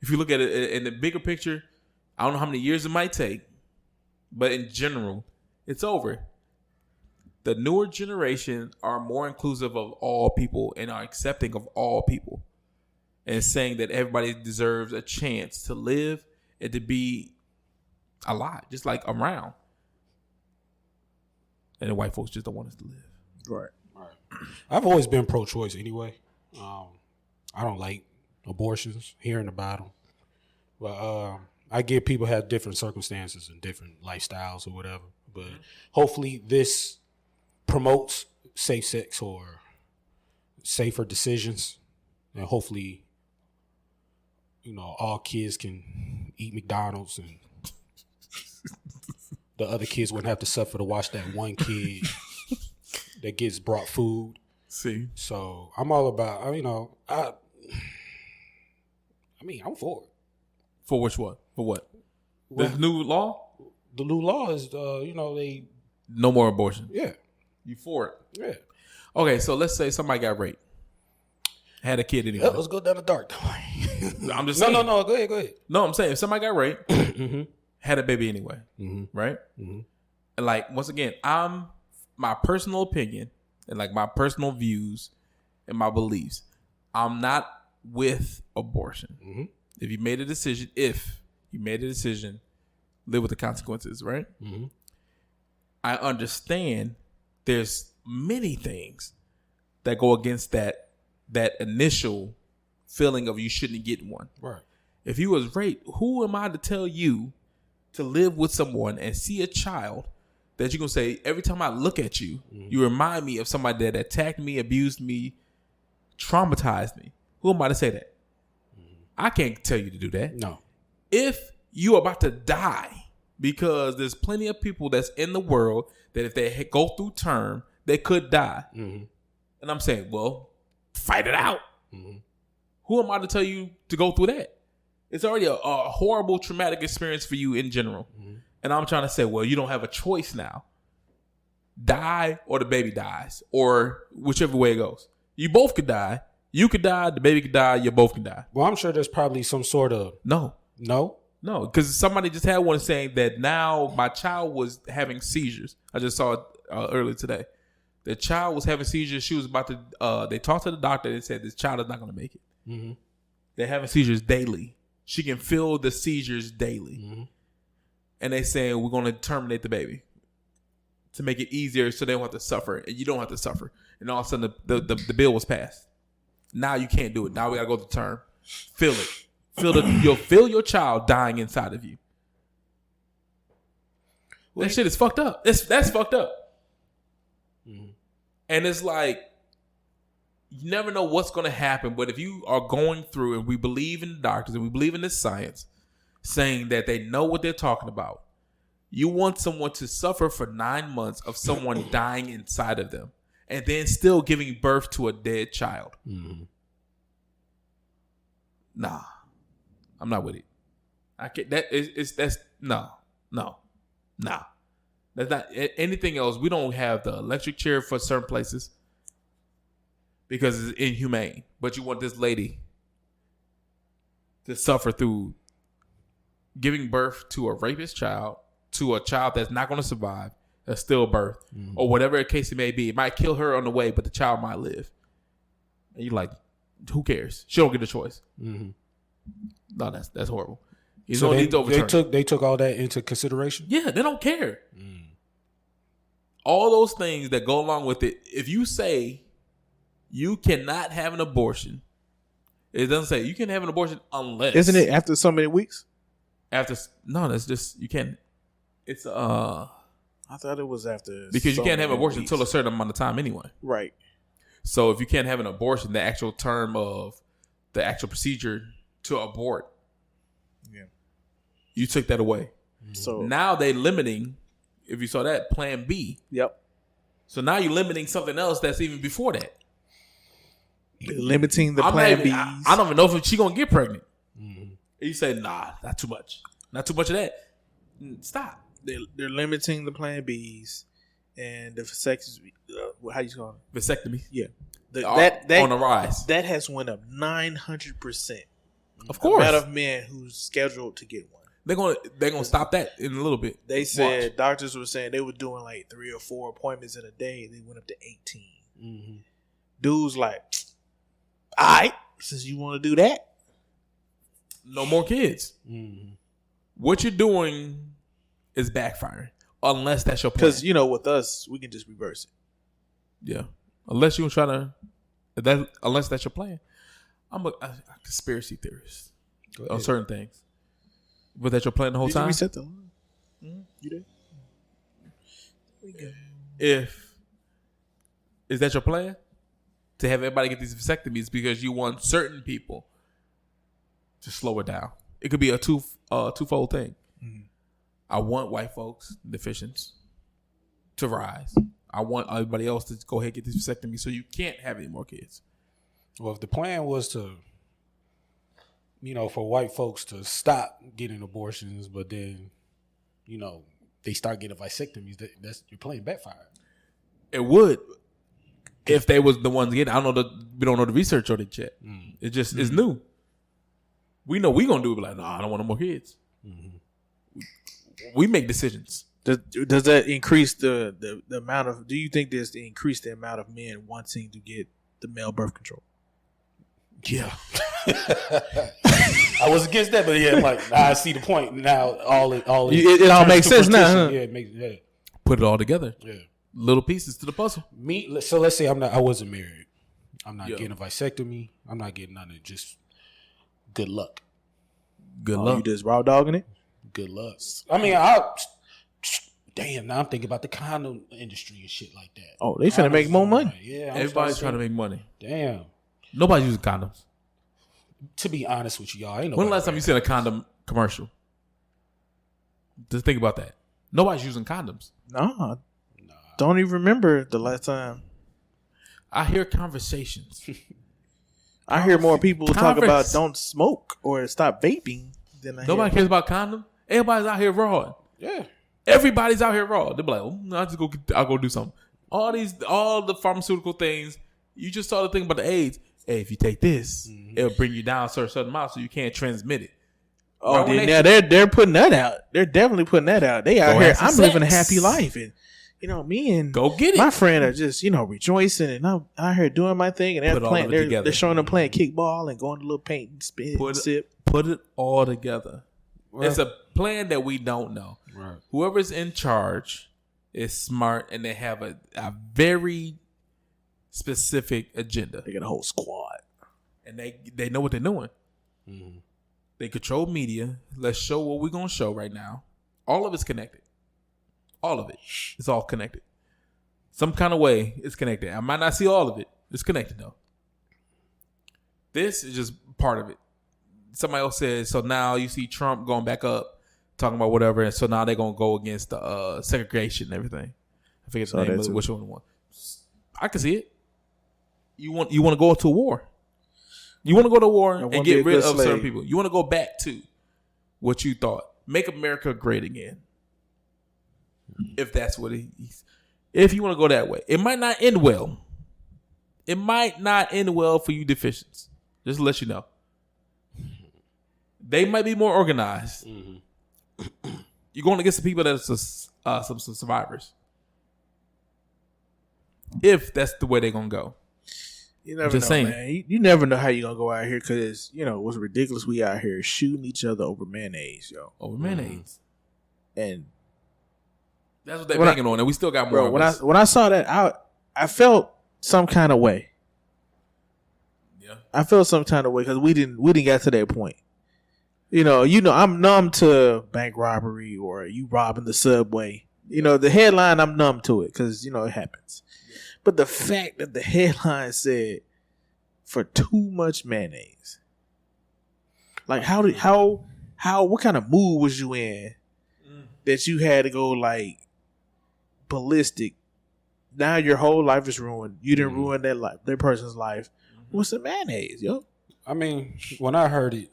If you look at it in the bigger picture, I don't know how many years it might take, but in general, it's over. the newer generation are more inclusive of all people and are accepting of all people, and saying that everybody deserves a chance to live and to be alive, just like around. And the white folks just don't want us to live. Right. I've always been pro-choice anyway. I don't like abortions, hearing about them. But I get people have different circumstances and different lifestyles or whatever. But hopefully this promotes safe sex or safer decisions. And hopefully, all kids can eat McDonald's and the other kids wouldn't have to suffer to watch that one kid that gets brought food. See? So I'm all about, I'm for it. For which one? For what? The new law? The new law is, they... No more abortion. Yeah. You for it? Yeah. Okay, so let's say somebody got raped. Had a kid anyway. Let's go down the dark. I'm just saying. No. Go ahead. No, I'm saying if somebody got raped, had a baby anyway, right? Mm-hmm. And like, once again, my personal opinion and like my personal views and my beliefs, I'm not with abortion. Mm-hmm. If you made a decision, live with the consequences, right? Mm-hmm. I understand there's many things that go against that initial feeling of you shouldn't get one. Right. If you was raped, who am I to tell you to live with someone and see a child that you're going to say, every time I look at you, you remind me of somebody that attacked me, abused me, traumatized me. Who am I to say that? I can't tell you to do that. No. If you're about to die, because there's plenty of people that's in the world that if they go through term, they could die. Mm-hmm. And I'm saying, well, fight it out. Mm-hmm. Who am I to tell you to go through that? It's already a horrible, traumatic experience for you in general. Mm-hmm. And I'm trying to say, well, you don't have a choice now. Die or the baby dies, or whichever way it goes. You both could die. You could die. The baby could die. You both can die. Well, I'm sure there's probably some sort of... No, because somebody just had one saying that now my child was having seizures. I just saw it earlier today. The child was having seizures. She was about to... they talked to the doctor and said this child is not going to make it. Mm-hmm. They're having seizures daily. She can feel the seizures daily. Mm-hmm. And they saying we're going to terminate the baby to make it easier so they don't have to suffer. And you don't have to suffer. And all of a sudden the bill was passed. Now you can't do it. Now we got to go to term. Feel it. You'll feel your child dying inside of you. That shit is fucked up. That's fucked up. Mm-hmm. And it's like, you never know what's going to happen. But if you are going through, and we believe in the doctors and we believe in this science, saying that they know what they're talking about, you want someone to suffer for 9 months of someone dying inside of them and then still giving birth to a dead child. Mm-hmm. Nah, I'm not with it. I can't. That's no. That's not anything else. We don't have the electric chair for certain places because it's inhumane. But you want this lady to suffer through giving birth to a rapist child, to a child that's not going to survive, a stillbirth, or whatever the case it may be. It might kill her on the way, but the child might live. And you're like, who cares? She don't get a choice. Mm-hmm. No, that's horrible. So they took all that into consideration? Yeah, they don't care. All those things that go along with it. If you say you cannot have an abortion, it doesn't say you can have an abortion unless. Isn't it after so many weeks? That's just you can't. It's I thought it was after because you can't have an abortion until a certain amount of time anyway. Right. So if you can't have an abortion, the actual term of the actual procedure to abort, you took that away. So now they limiting. If you saw that, Plan B. Yep. So now you're limiting something else that's even before that. Limiting the Plan B's. I don't even know if she gonna get pregnant. Mm-hmm. You say, nah, not too much. Not too much of that. Stop. They're limiting the Plan B's and the vasectomy. How you call it? Vasectomy. Yeah. That on the rise. That has went up 900%. Of course. The amount of men who's scheduled to get one. They're gonna stop that in a little bit. They said doctors were saying they were doing like 3 or 4 appointments in a day. They went up to 18. Mm-hmm. Dude's like, all right, since you want to do that, no more kids. Mm-hmm. What you're doing is backfiring, unless that's your plan. Because with us, we can just reverse it. Yeah, unless that's your plan. I'm a conspiracy theorist on certain things. Was that your plan the whole time? Reset the line. Mm-hmm. You did? Is that your plan? To have everybody get these vasectomies because you want certain people to slow it down. It could be a twofold thing. Mm-hmm. I want white folks, deficients, to rise. I want everybody else to go ahead and get these vasectomies so you can't have any more kids. Well, if the plan was to, for white folks to stop getting abortions, but then, they start getting vasectomies, that's your plan backfired. It would, if they was the ones getting. We don't know the research on it yet. Mm. It just is new. We know we gonna do it, but like, no, I don't want no more kids. Mm-hmm. We make decisions. Does that increase the amount of? Do you think there's increase the amount of men wanting to get the male birth control? Yeah. I was against that, but now I see the point. Now it all makes sense now. Huh? Yeah, it makes put it all together. Yeah, little pieces to the puzzle. So let's say I wasn't married. I'm not getting a vasectomy. I'm not getting none of it. Just good luck. Good luck. You just raw dogging it. Good luck. I mean, damn. Now I'm thinking about the condom industry and shit like that. Oh, they finna make more money. Yeah, everybody's trying to make money. Damn. Nobody's using condoms. To be honest with y'all, when the last time you seen a condom commercial? Just think about that. Nobody's using condoms. Nah. Don't even remember the last time. I hear conversations. I hear more people talk about don't smoke or stop vaping than Nobody cares about condom. Everybody's out here raw. Yeah. Everybody's out here raw. They'll be like, I'll go do something. All the pharmaceutical things. You just saw the thing about the AIDS. Hey, if you take this, it'll bring you down a certain amount so you can't transmit it. Oh, now they're putting that out. They're definitely putting that out. They out here. I'm living a happy life, and me and go get it. My friend are just rejoicing, and I'm out here doing my thing, and they're showing them playing kickball and going to little paint and spin and sip. Put it all together. Right. It's a plan that we don't know. Right. Whoever's in charge is smart, and they have a very specific agenda. They got a whole squad, and they know what they're doing. Mm-hmm. They control media. Let's show what we're gonna show right now. All of it's connected. All of it. It's all connected. Some kind of way it's connected. I might not see all of it. It's connected though. This is just part of it. Somebody else says, so now you see Trump going back up, talking about whatever, and so now they're gonna go against the segregation and everything. I forget the name of which one. I can see it. You want to go to war. You want to go to war and get rid of certain people. You want to go back to what you thought. Make America great again. If that's what if you want to go that way. It might not end well. It might not end well for you deficients. Just to let you know. They might be more organized. Mm-hmm. You're going against the people that are some survivors. If that's the way they're going to go. You never know, man. You never know how you're going to go out here because, what's ridiculous, we out here shooting each other over mayonnaise, yo. Over mayonnaise. And that's what they're banking on, and we still got more. When I saw that, I felt some kind of way. Yeah. I felt some kind of way because we didn't get to that point. I'm numb to bank robbery or you robbing the subway. The headline, I'm numb to it because, it happens. But the fact that the headline said for too much mayonnaise, like what kind of mood was you in that you had to go like ballistic? Now your whole life is ruined. You didn't ruin that person's life. What's the mayonnaise, yo? I mean, when I heard it,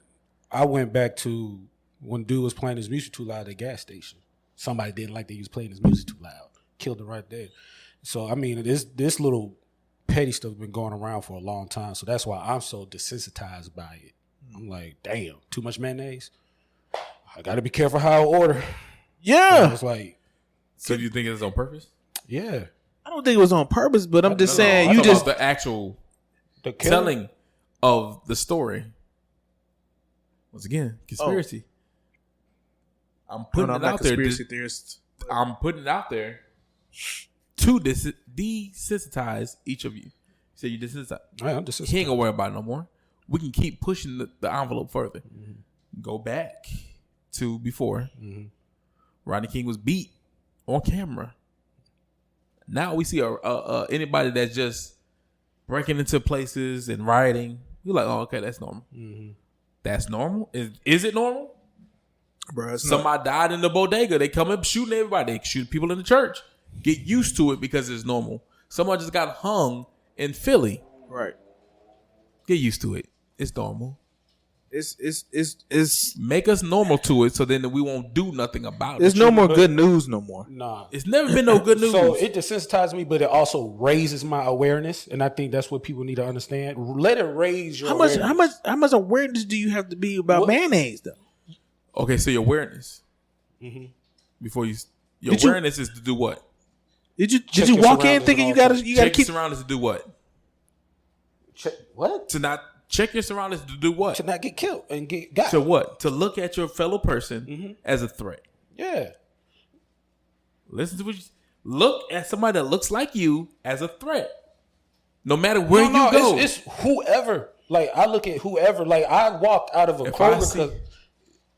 I went back to when dude was playing his music too loud at the gas station. Somebody didn't like that he was playing his music too loud. Killed him right there. So, I mean, this little petty stuff has been going around for a long time. So that's why I'm so desensitized by it. I'm like, damn, too much mayonnaise? I got to be careful how I order. Yeah. So it's like, So do you think it's on purpose? yeah. I don't think it was on purpose, but I'm just saying I'm you talking just about the actual The telling of the story. Once again, conspiracy. I'm putting it out there. Theorist. I'm putting it out there to desensitize each of you. So you desensitize. I'm desensitized. He ain't gonna worry about it no more. We can keep pushing the envelope further. Go back to before. Rodney King was beat on camera. Now we see anybody that's just breaking into places and rioting. You're like, oh, okay, that's normal. That's normal. Is it normal? Bro, Somebody died in the bodega. They come up shooting everybody. They shoot people in the church. Get used to it because it's normal. Someone just got hung in Philly. right. Get used to it. It's normal. It's Make us normal to it so then we won't do nothing about it. there's no more good news no more. Nah. It's never been no good news. So it desensitizes me, but it also raises my awareness, and I think that's what people need to understand. Let it raise your awareness. How much awareness do you have to be about mayonnaise though? Okay, so your awareness. Before your awareness is to do what? Did you Check walk your in surroundings thinking and you all gotta that. Check keep your surroundings to do what? What? To not check your surroundings to do what? To not get killed and get got. To what? To look at your fellow person as a threat. Yeah. Listen to what you look at somebody that looks like you as a threat. No matter where you go. It's whoever. Like, I look at whoever. Like, I walked out of a Kroger.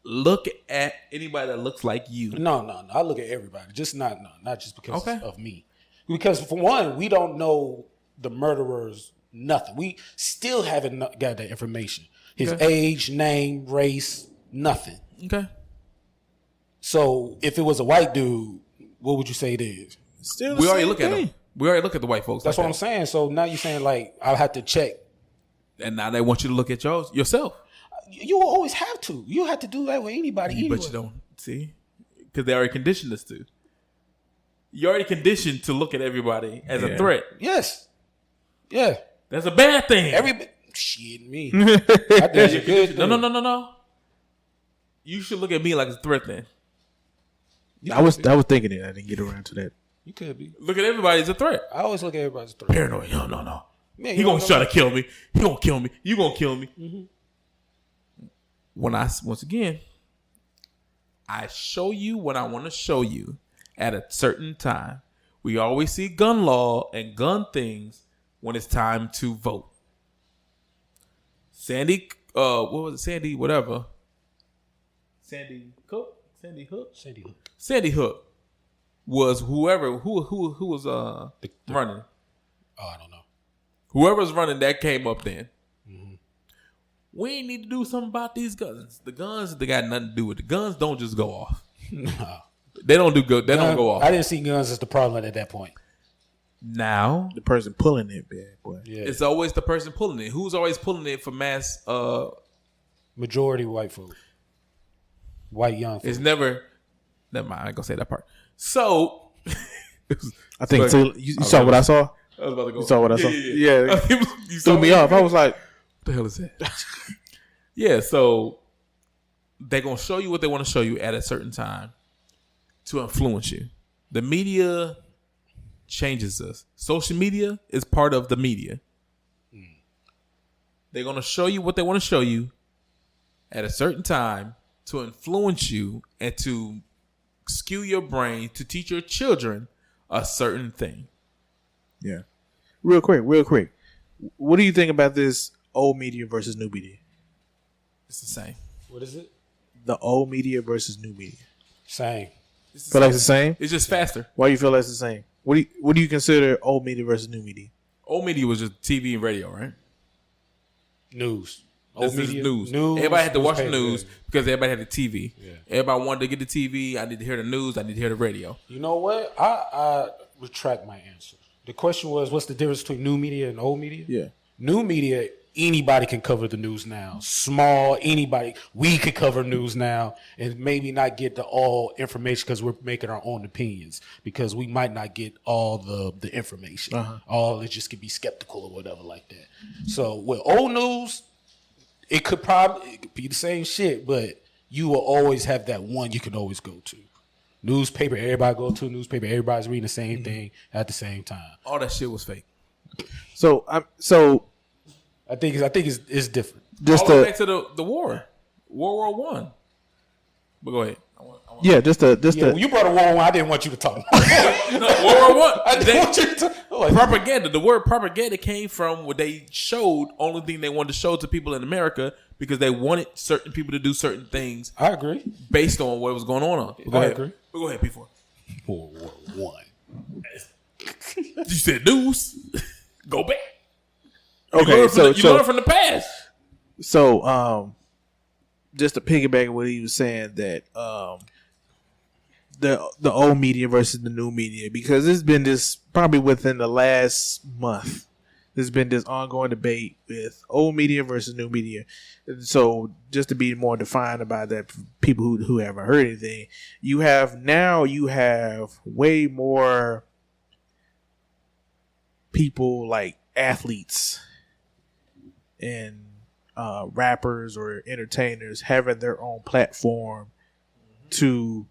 Look at anybody that looks like you. No. I look at everybody. Just not just because of me. Because for one, we don't know the murderer's nothing. We still haven't got that information. His age, name, race, nothing. Okay. So if it was a white dude, what would you say it is? still We already look at them. We already look at the white folks. That's what I'm saying. So now you're saying, like, I'll have to check. And now they want you to look at yourself. You will always have to. You have to do that with anybody anyway. But you don't see. Because they already conditioned us to. You're already conditioned to look at everybody as a threat. Yes. Yeah. That's a bad thing. Shit, me. I did a good thing. No. You should look at me like a threat then. I was thinking it. I didn't get around to that. You could be. Look at everybody as a threat. I always look at everybody as a threat. Paranoid. No. Man, He gonna try to kill me. He gonna kill me. You gonna kill me. Once again, I show you what I want to show you at a certain time. We always see gun law and gun things when it's time to vote. Sandy, what was it? Sandy, whatever. Sandy Hook was who was running. Oh, I don't know. Whoever's running that came up then. We ain't need to do something about these guns. The guns, they got nothing to do with it. The guns don't just go off. No. They don't do good. They don't go off. I didn't see guns as the problem at that point. Now the person pulling it, bad boy. Yeah. It's always the person pulling it. Who's always pulling it for mass? Majority white folk. White young folk. It's never. Never mind. I ain't gonna say that part. So, I think so. You saw what I saw. I was about to go. You saw what I saw. Yeah. You Threw me off. I was like, what the hell is that? Yeah. So they're gonna show you what they want to show you at a certain time to influence you. The media changes us. Social media is part of the media. They're going to show you what they want to show you at a certain time to influence you and to skew your brain to teach your children a certain thing. yeah. Real quick. What do you think about this old media versus new media? It's the same. What is it? The old media versus new media. Same. Feel like it's the same? It's just faster. Why you feel like it's the same? What do you consider old media versus new media? Old media was just TV and radio, right? News. This Old is media. news. News. Everybody had to watch the newspaper. news because everybody had the TV. Yeah. Everybody wanted to get the TV. I need to hear the news. I need to hear the radio. You know what? I retract my answer. The question was, what's the difference between new media and old media? Yeah. New media, anybody can cover the news now. Small, anybody. We could cover news now and maybe not get the all information because we're making our own opinions because we might not get all the information. All it just could be skeptical or whatever like that. So with old news, it could be the same shit, but you will always have that one you can always go to. Newspaper, everybody go to newspaper. Everybody's reading the same thing at the same time. All that shit was fake. So I think it's different. Just all the way back to the war, World War I. But go ahead. Yeah, just you brought a World War I. I didn't want you to talk. No, World War I. I didn't want you to talk. Propaganda. The word propaganda came from what they showed. Only thing they wanted to show to people in America because they wanted certain people to do certain things. I agree. Based on what was going on. I agree. But go ahead, P4. World War I. You said news. Go back. okay. You learn from the past. So just to piggyback on what he was saying that the old media versus the new media, because it's been this probably within the last month. There's been this ongoing debate with old media versus new media. So just to be more defined about that, people who haven't heard anything, you have way more people like athletes and rappers or entertainers having their own platform to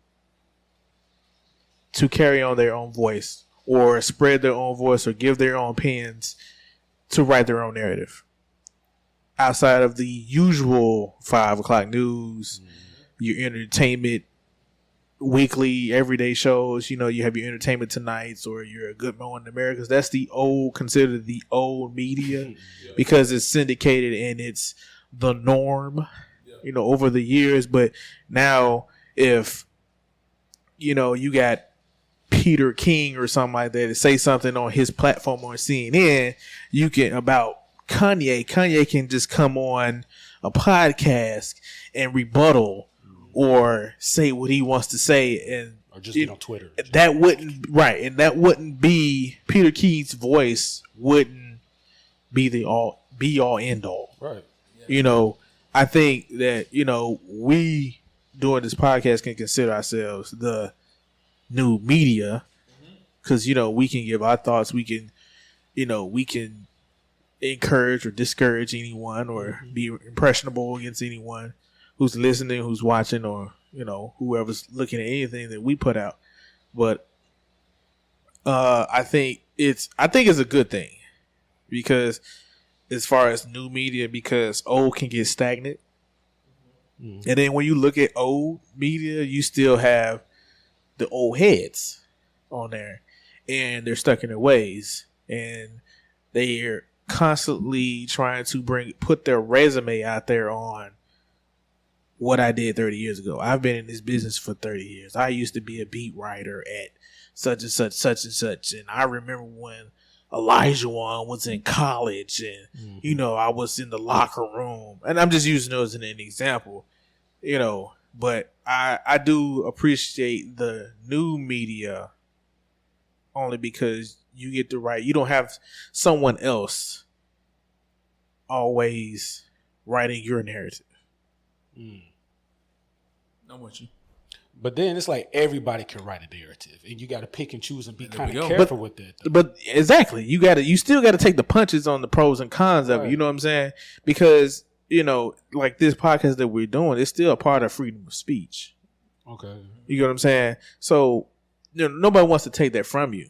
carry on their own voice or spread their own voice or give their own opinions to write their own narrative outside of the usual 5 o'clock news, your entertainment weekly, everyday shows. You have your Entertainment Tonights or your Good Morning Americas. That's considered the old media because it's syndicated and it's the norm, over the years. But now if, you got Peter King or something like that to say something on his platform on CNN, about Kanye can just come on a podcast and rebuttal or say what he wants to say, and or just get on Twitter. That wouldn't be Peter King's voice. Wouldn't be the all end all. Right. I think that we doing this podcast can consider ourselves the new media because we can give our thoughts. We can encourage or discourage anyone or be impressionable against anyone who's listening, who's watching, or whoever's looking at anything that we put out. But I think it's a good thing because as far as new media, because old can get stagnant, and then when you look at old media, you still have the old heads on there, and they're stuck in their ways, and they're constantly trying to put their resume out there on what I did 30 years ago. I've been in this business for 30 years. I used to be a beat writer at such and such, such and such. And I remember when Elijah Wan was in college and, I was in the locker room. And I'm just using those as an example, but I do appreciate the new media only because you get to write. You don't have someone else always writing your narrative. I'm with you. But then it's like everybody can write a narrative, and you got to pick and choose and be kind of careful with that. But exactly, you still got to take the punches on the pros and cons of it. You know what I'm saying? Because like this podcast that we're doing, it's still a part of freedom of speech. Okay, you know what I'm saying? So nobody wants to take that from you.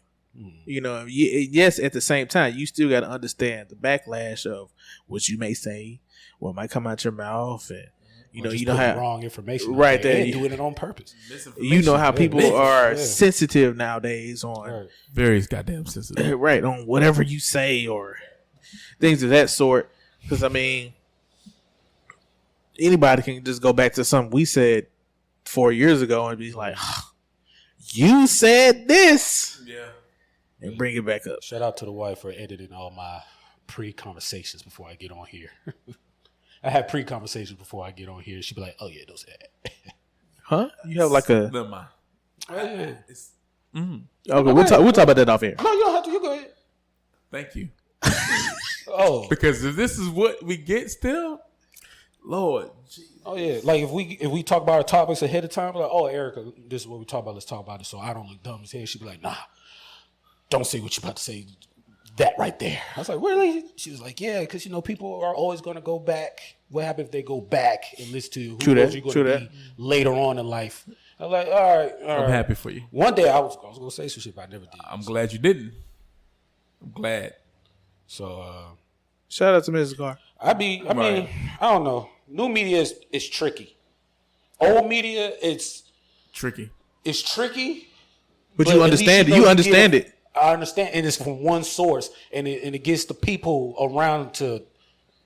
Yes, at the same time, you still got to understand the backlash of what you may say, what might come out your mouth, and you don't have wrong information right there. And doing it on purpose. You know how people are sensitive nowadays on various goddamn sensitive, right, on whatever you say or things of that sort. Because anybody can just go back to something we said 4 years ago and be like, "You said this." And bring it back up. Shout out to the wife for editing all my pre-conversations before I get on here. I have pre-conversations before I get on here. She'd be like, "Oh yeah, those that." Huh? You have like a. Never mind. Okay, we'll talk about that off air. No, you don't have to. You go ahead. Thank you. Because if this is what we get, still, Lord. Geez. Oh yeah, like if we talk about our topics ahead of time, like, "Oh, Erica, this is what we talk about. Let's talk about it." So I don't look dumb as hell. She'd be like, "Nah, don't say what you're about to say. That right there." I was like, "Really?" She was like, "Yeah, because people are always going to go back What happens if they go back and listen to who True knows that, you're true going to be later on in life? I'm like, all right. I'm happy for you. One day I was going to say some shit, but I never did. I'm glad you didn't. I'm glad. So, shout out to Mrs. Carr. I mean, I don't know. New media is tricky. Old media, it's tricky. It's tricky. But you understand it. You understand it. I understand. And it's from one source. And it gets the people around to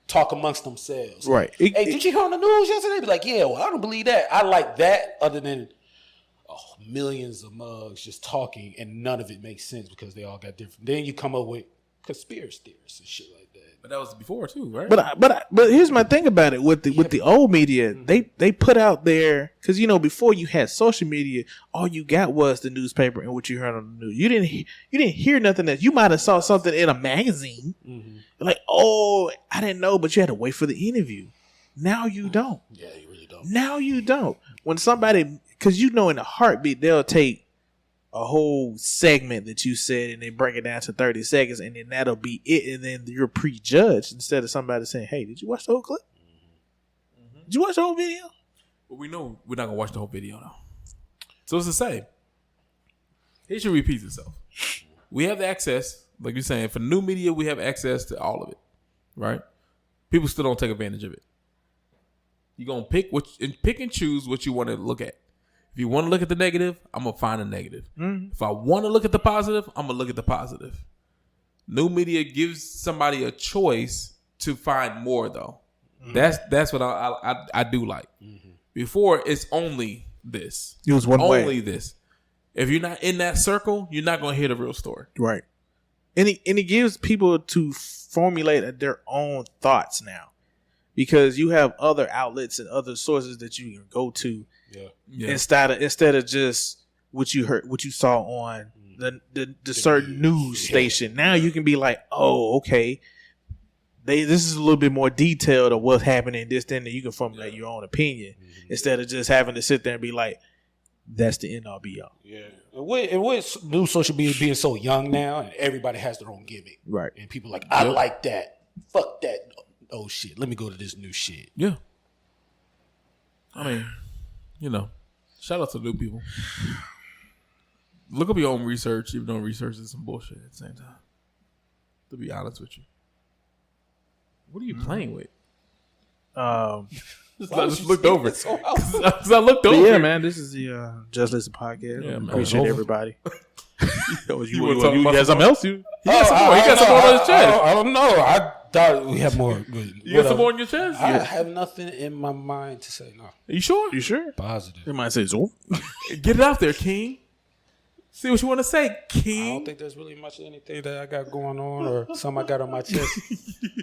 talk amongst themselves. Right. Hey, did you hear on the news yesterday? Be like, yeah, well, I don't believe that. I like that other than millions of mugs just talking and none of it makes sense because they all got different. Then you come up with conspiracy theories and shit like that. But that was before too, right? But here's my thing about it with the old media. They put out there because before you had social media, all you got was the newspaper and what you heard on the news. You didn't hear nothing that you might have saw something in a magazine, like, oh, I didn't know, but you had to wait for the interview. Now you don't. Yeah, you really don't. Now you don't. When somebody, because in a heartbeat they'll take a whole segment that you said and then break it down to 30 seconds and then that'll be it, and then you're prejudged instead of somebody saying, hey, did you watch the whole clip? Did you watch the whole video? Well, we know we're not gonna watch the whole video now, so it's the same. History repeats itself. We have the access, like you're saying, for new media we have access to all of it, right? People still don't take advantage of it. You're gonna pick and choose what you want to look at. If you want to look at the negative, I'm going to find a negative. If I want to look at the positive, I'm going to look at the positive. New media gives somebody a choice to find more, though. That's what I do like. Before, it's only this. It was one way. Only this. If you're not in that circle, you're not going to hear the real story. Right. And it gives people to formulate their own thoughts now. Because you have other outlets and other sources that you can go to. Yeah. Instead of just what you heard, what you saw on the certain news station. Now you can be like, oh, okay, this is a little bit more detailed of what's happening. This, then, and you can formulate your own opinion instead of just having to sit there and be like, that's the end all be all. Yeah. And with new social media being so young now, and everybody has their own gimmick, right? And people like, I like that. Fuck that. Oh shit. Let me go to this new shit. Yeah. I mean, shout out to new people. Look up your own research, even though research is some bullshit at the same time. To be honest with you. What are you playing with? I just looked over it. Because I looked over yeah, man, this is the Just Listen podcast. Yeah, appreciate everybody. You got something else? He got some more. He got some more on his chest. I don't know. I thought we have more. You got some more on your chest? I have nothing in my mind to say. No. Are you sure? You sure? Positive. It might say so. Get it out there, King. See what you want to say, King. I don't think there's really much of anything that I got going on or something I got on my chest.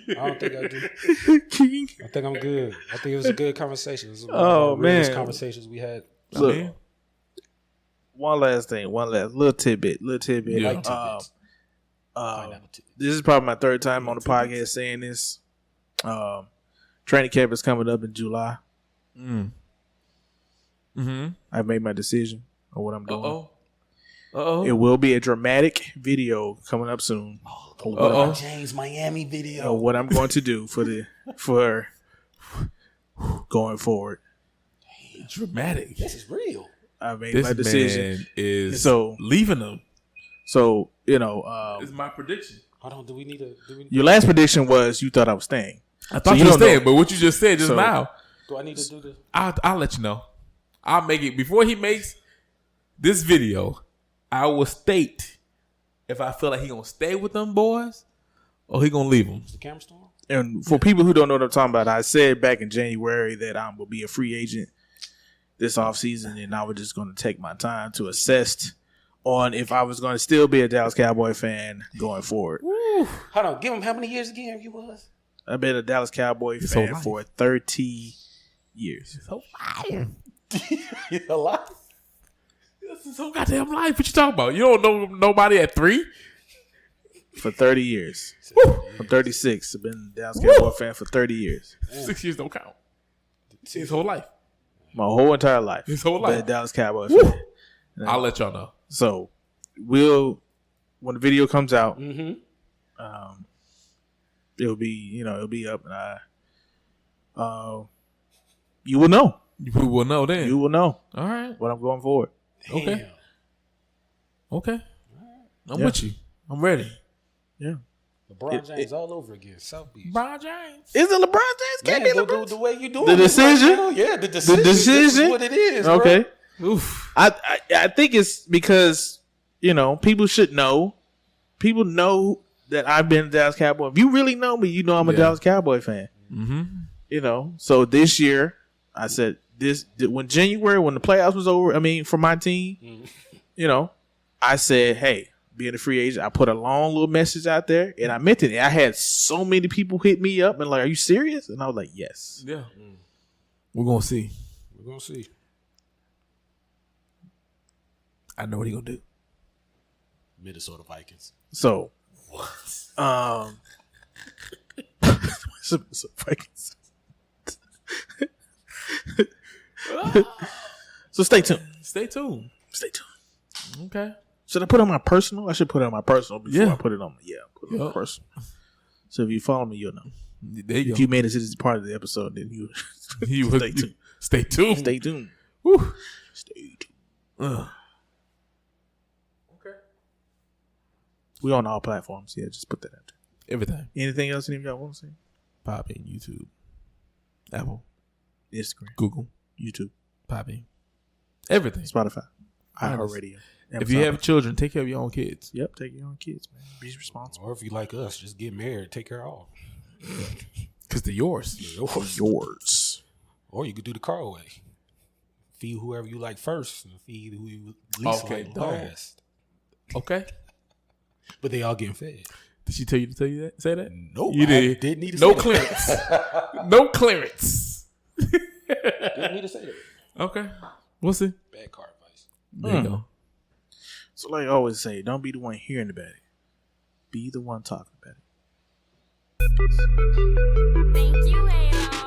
I don't think I do. King. I think I'm good. I think it was a good conversation. It was one of the realest conversations we had. Look, one last thing. One last little tidbit. Yeah. This is probably my third time on the podcast saying this. Training camp is coming up in July. I've made my decision on what I'm doing. It will be a dramatic video coming up soon. James Miami video. What I'm going to do for going forward. Dramatic. This is real. I made my decision. Man is so leaving them. So it's my prediction. Hold on. Do we need to? Your last prediction was you thought I was staying. I thought you were staying, but what you just said just now. Do I need to do this? I'll let you know. I'll make it before he makes this video. I will state if I feel like he gonna stay with them boys or he gonna leave them. Is the camera still on? And for people who don't know what I'm talking about, I said back in January that I will be a free agent this offseason, and I was just going to take my time to assess on if I was going to still be a Dallas Cowboy fan going forward. Woo. Hold on. Give him how many years again you was? I've been a Dallas Cowboy fan for 30 years. So fire. A lot. This is so goddamn life. What you talking about? You don't know nobody at 3? For 30 years. I'm 36. I've been a Dallas Cowboy fan for 30 years. 6 years don't count. His whole life. My whole entire life. His whole life. Been a Dallas Cowboy fan. I'll let y'all know. So, when the video comes out, it'll be up, and you will know. We will know then. You will know. All right. What I'm going forward. Okay. Damn. Okay. I'm with you. I'm ready. Yeah. LeBron James all over again. South Beach. LeBron James. Is it LeBron James? Can't be LeBron. The way you doing The it decision? right now. Yeah, the decision. The decision. This is what it is. Okay. Bro. Oof. I think it's because, people should know. People know that I've been a Dallas Cowboy. If you really know me, you know I'm a Dallas Cowboy fan. Mm-hmm. So this year, I said when the playoffs was over, for my team, I said, hey, being a free agent, I put a long little message out there, and I meant it. I had so many people hit me up and like, are you serious? And I was like, yes. Yeah. We're going to see. I know what he going to do. Minnesota Vikings. So, Vikings. So stay tuned. Stay tuned. Okay. Should I put it on my personal? I should put it on my personal before I put it on. Put it on my personal. So if you follow me, you'll know. There you if go. you made it to this part of the episode, then you stay tuned. Stay tuned. Stay tuned. Woo. Stay tuned. Okay. We on all platforms. Yeah, just put that out there. Everything. Anything else any of y'all want to say? Popping, YouTube, Apple, Instagram, Google, YouTube, Popping, everything. Spotify, iHeartRadio. If you have children, take care of your own kids. Yep, take your own kids, man. Be responsible. Or if you like us, just get married, take care of all. Because they're yours. Yours. Or you could do the Carr way. Feed whoever you like first, and feed who you least like last. Okay. But they all getting fed. Did she tell you to say that? Nope. You did. Didn't need to no say clearance. that. No clearance. Didn't need to say that. Okay. We'll see. Bad Carr advice. There you go. So like I always say, don't be the one hearing about it. Be the one talking about it. Thank you, Ayla.